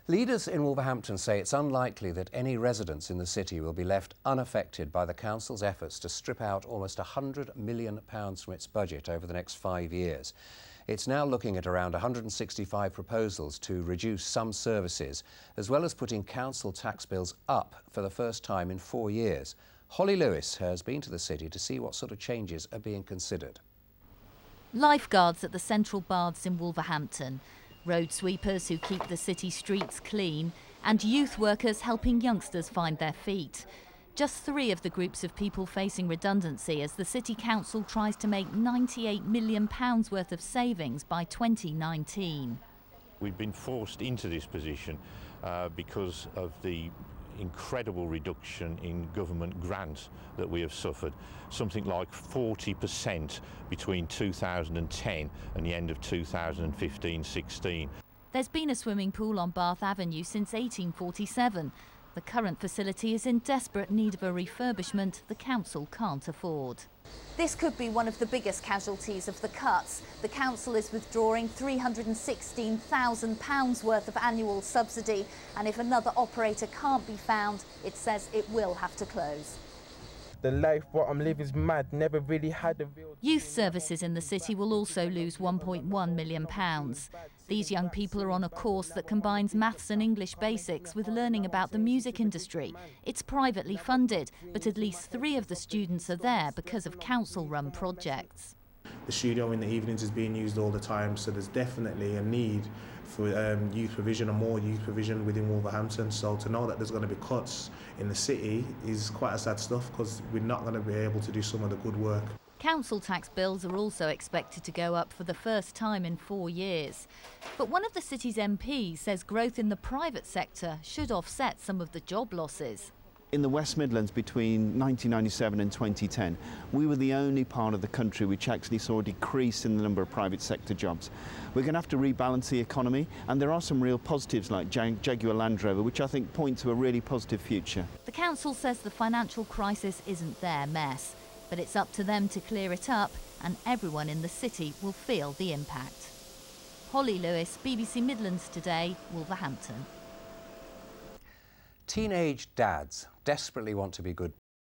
Leaders in Wolverhampton say it's unlikely that any residents in the city will be left unaffected by the council's efforts to strip out almost £100 million from its budget over the next 5 years. It's now looking at around 165 proposals to reduce some services, as well as putting council tax bills up for the first time in 4 years. Holly Lewis has been to the city to see what sort of changes are being considered. Lifeguards at the Central Baths in Wolverhampton, road sweepers who keep the city streets clean, and youth workers helping youngsters find their feet. Just 3 of the groups of people facing redundancy as the City Council tries to make £98 million worth of savings by 2019. We've been forced into this position because of the incredible reduction in government grants that we have suffered, something like 40% between 2010 and the end of 2015-16. There's been a swimming pool on Bath Avenue since 1847. The current facility is in desperate need of a refurbishment the council can't afford. This could be one of the biggest casualties of the cuts. The council is withdrawing £316,000 worth of annual subsidy, and if another operator can't be found, it says it will have to close. The life what I'm living is mad, never really had a real... Youth services in the city will also lose £1.1 million. These young people are on a course that combines maths and English basics with learning about the music industry. It's privately funded, but at least 3 of the students are there because of council-run projects. The studio in the evenings is being used all the time, so there's definitely a need for youth provision and more youth provision within Wolverhampton. So to know that there's going to be cuts in the city is quite a sad stuff, because we're not going to be able to do some of the good work. Council tax bills are also expected to go up for the first time in 4 years. But one of the city's MPs says growth in the private sector should offset some of the job losses. In the West Midlands between 1997 and 2010, we were the only part of the country which actually saw a decrease in the number of private sector jobs. We're going to have to rebalance the economy, and there are some real positives like Jaguar Land Rover, which I think point to a really positive future. The council says the financial crisis isn't their mess, but it's up to them to clear it up, and everyone in the city will feel the impact. Holly Lewis, BBC Midlands Today, Wolverhampton. Teenage dads desperately want to be good